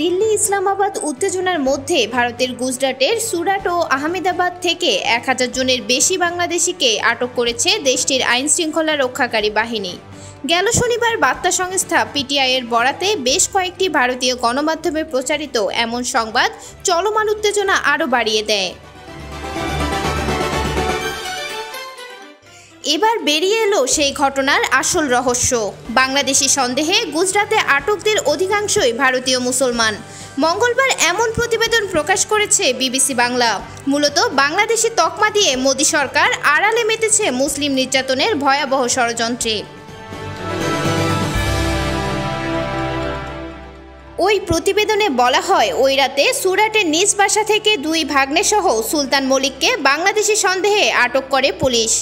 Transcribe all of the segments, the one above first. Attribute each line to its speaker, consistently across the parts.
Speaker 1: দিল্লি ইসলামাবাদ উত্তেজনার মধ্যে ভারতের গুজরাটের সুরাট ও আহমেদাবাদ থেকে 1000 জনের বেশি বাংলাদেশিকে আটক করেছে দেশটির আইনশৃঙ্খলা রক্ষাকারী বাহিনী। গেল শনিবার বার্তা সংস্থা পিটিআইয়ের বরাতে বেশ কয়েকটি ভারতীয় গণমাধ্যমে প্রচারিত এমন সংবাদ চলমান উত্তেজনা আরও বাড়িয়ে দেয়। এবার বেরিয়ে এলো সেই ঘটনার আসল রহস্য। বাংলাদেশি সন্দেহে গুজরাতে আটকদের অধিকাংশই ভারতীয় মুসলমান। মঙ্গলবার এমন প্রতিবেদন প্রকাশ করেছে বিবিসি বাংলা। মূলত বাংলাদেশি তকমা দিয়ে মোদি সরকার আড়ালে মেতেছে মুসলিম নির্যাতনের ভয়াবহ ষড়যন্ত্রে। ওই প্রতিবেদনে বলা হয়, ওই রাতে সুরাটের নিজ বাসা থেকে 2 ভাগ্নেসহ সুলতান মলিককে বাংলাদেশি সন্দেহে আটক করে পুলিশ।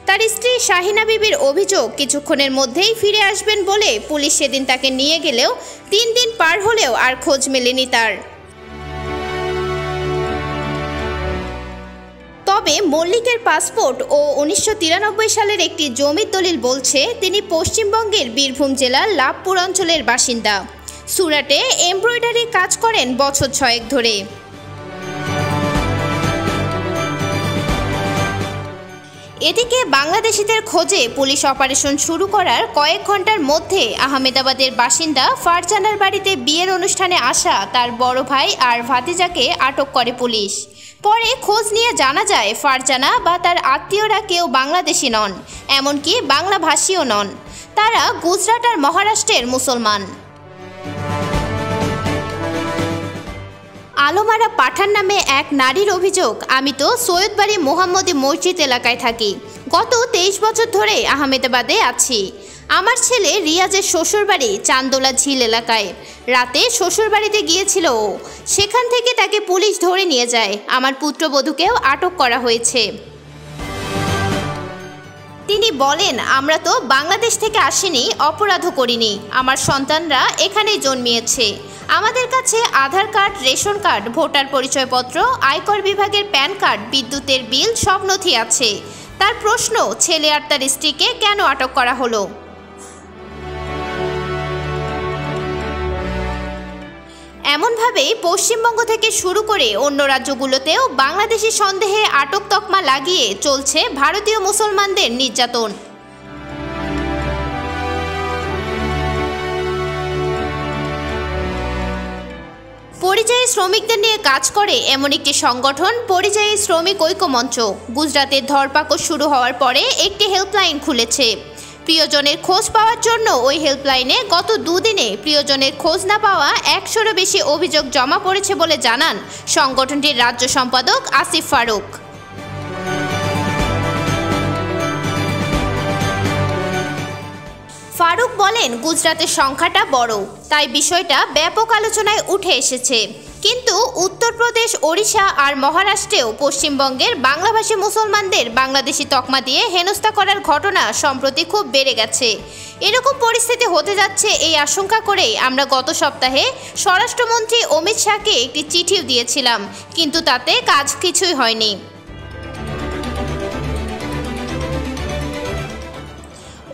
Speaker 1: তার স্ত্রী শাহিনা বিবির অভিযোগ, কিছুক্ষণের মধ্যেই ফিরে আসবেন বলে পুলিশ সেদিন তাকে নিয়ে গেলেও 3 দিন পার হলেও আর খোঁজ মেলেনি তার। তবে মল্লিকের পাসপোর্ট ও 1993 সালের একটি জমির দলিল বলছে তিনি পশ্চিমবঙ্গের বীরভূম জেলার লাভপুর অঞ্চলের বাসিন্দা। সুরাটে এমব্রয়ডারি কাজ করেন বছর 6 ধরে। এদিকে বাংলাদেশিদের খোঁজে পুলিশ অপারেশন শুরু করার কয়েক ঘন্টার মধ্যে আহমেদাবাদের বাসিন্দা ফারজানার বাড়িতে বিয়ের অনুষ্ঠানে আসা তার বড় ভাই আর ভাতিজাকে আটক করে পুলিশ। পরে খোঁজ নিয়ে জানা যায় ফারজানা বা তার আত্মীয়রা কেউ বাংলাদেশি নন, এমনকি বাংলাভাষীও নন। তারা গুজরাট আর মহারাষ্ট্রের মুসলমান। আলমারা পাঠান নামে এক নারীর অভিযোগ, আমি তো সৈয়দবাড়ি মোহাম্মদী মসজিদ এলাকায় থাকি। গত 23 বছর ধরে আহমেদাবাদে আছি। আমার ছেলে রিয়াজের শ্বশুরবাড়ি চান্দোলা ঝিল এলাকায়। রাতে শ্বশুরবাড়িতে গিয়েছিল ও, সেখান থেকে তাকে পুলিশ ধরে নিয়ে যায়। আমার পুত্রবধূকেও আটক করা হয়েছে। তিনি বলেন, আমরা তো বাংলাদেশ থেকে আসিনি, অপরাধও করিনি। আমার সন্তানরা এখানেই জন্মিয়েছে। আমাদের কাছে আধার কার্ড, রেশন কার্ড, ভোটার পরিচয়পত্র, আয়কর বিভাগের প্যান কার্ড, বিদ্যুতের বিল সব নথি আছে। তার প্রশ্ন, ছেলে আর তার স্ত্রীকে কেন আটক করা হলো? এমনভাবেই পশ্চিমবঙ্গ থেকে শুরু করে অন্য রাজ্যগুলোতেও বাংলাদেশি সন্দেহে আটক তকমা লাগিয়ে চলছে ভারতীয় মুসলমানদের নির্যাতন। পরিযায়ী শ্রমিকদের নিয়ে কাজ করে এমন একটি সংগঠন পরিযায়ী শ্রমিক ঐক্য মঞ্চ গুজরাতের ধরপাকড় শুরু হওয়ার পরে একটি হেল্পলাইন খুলেছে। প্রিয়জনের খোঁজ পাওয়ার জন্য ওই হেল্পলাইনে গত 2 দিনে প্রিয়জনের খোঁজ না পাওয়া 100-এরও বেশি অভিযোগ জমা পড়েছে বলে জানান সংগঠনটির রাজ্য সম্পাদক আসিফ ফারুক। ফারুক বলেন, গুজরাতের সংখ্যাটা বড়, তাই বিষয়টা ব্যাপক আলোচনায় উঠে এসেছে। কিন্তু উত্তরপ্রদেশ, ওড়িশা আর মহারাষ্ট্রেও পশ্চিমবঙ্গের বাংলাভাষী মুসলমানদের বাংলাদেশি তকমা দিয়ে হেনস্থা করার ঘটনা সম্প্রতি খুব বেড়ে গেছে। এরকম পরিস্থিতি হতে যাচ্ছে এই আশঙ্কা করেই আমরা গত সপ্তাহে স্বরাষ্ট্রমন্ত্রী অমিত শাহকে একটি চিঠিও দিয়েছিলাম, কিন্তু তাতে কাজ কিছুই হয়নি।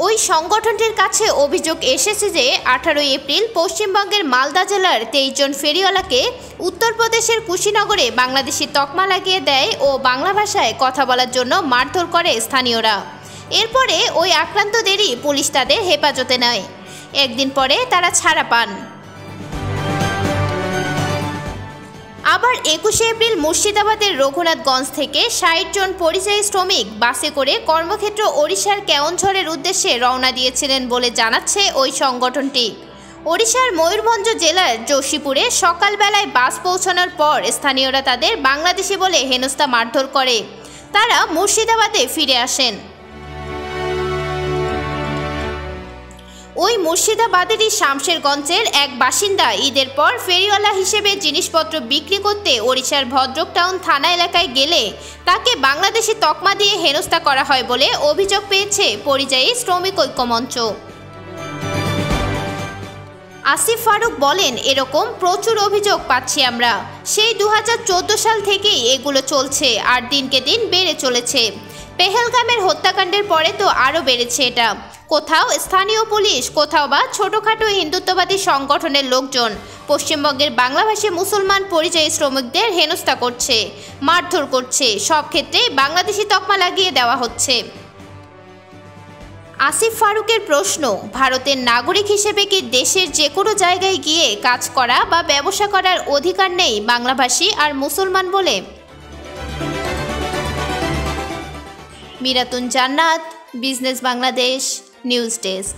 Speaker 1: ওই সংগঠনটির কাছে অভিযোগ এসেছে যে 18 এপ্রিল পশ্চিমবঙ্গের মালদা জেলার 23 জন ফেরিওয়ালাকে উত্তরপ্রদেশের কুশিনগরে বাংলাদেশি তকমা লাগিয়ে দেয় ও বাংলা ভাষায় কথা বলার জন্য মারধর করে স্থানীয়রা। এরপরে ওই আক্রান্তদেরই পুলিশ তাদের হেফাজতে নেয়। একদিন পরে তারা ছাড়া পান। আবার 21 এপ্রিল মুর্শিদাবাদের রঘুনাথগঞ্জ থেকে 60 জন পরিযায়ী শ্রমিক বাসে করে কর্মক্ষেত্র ওড়িশার কেওনঝড়ের উদ্দেশ্যে রওনা দিয়েছিলেন বলে জানাচ্ছে ওই সংগঠনটি। ওড়িশার ময়ূরভঞ্জ জেলার যোশীপুরে সকালবেলায় বাস পৌঁছানোর পর স্থানীয়রা তাদের বাংলাদেশি বলে হেনস্থা মারধর করে। তারা মুর্শিদাবাদে ফিরে আসেন। ওই মুর্শিদাবাদেরই শামশেরগঞ্জের এক বাসিন্দা ঈদের পর ফেরিওয়ালা হিসেবে জিনিসপত্র বিক্রি করতে ওড়িশার ভদ্রক টাউন থানা এলাকায় গেলে তাকে বাংলাদেশি তকমা দিয়ে হেনস্থা করা হয় বলে অভিযোগ পেয়েছে পরিযায়ী শ্রমিক ঐক্য মঞ্চ। আসিফ ফারুক বলেন, এরকম প্রচুর অভিযোগ পাচ্ছি আমরা। সেই 2014 সাল থেকেই এগুলো চলছে আর দিনকে দিন বেড়ে চলেছে। পেহেলগামের হত্যাকাণ্ডের পরে তো আরও বেড়েছে এটা। কোথাও স্থানীয় পুলিশ, কোথাও বা ছোটখাটো হিন্দুত্ববাদী সংগঠনের লোকজন পশ্চিমবঙ্গের বাংলাভাষী মুসলমান পরিযায়ী শ্রমিকদের হেনস্থা করছে, মারধর করছে, সব ক্ষেত্রে বাংলাদেশি তকমা লাগিয়ে দেওয়া হচ্ছে। আসিফ ফারুকের প্রশ্ন, ভারতের নাগরিক হিসেবে কি দেশের যে কোনো জায়গায় গিয়ে কাজ করা বা ব্যবসা করার অধিকার নেই বাংলাভাষী আর মুসলমান বলে? মিরাতুন জান্নাত, বিজনেস বাংলাদেশ, নিউজ ডেস্ক।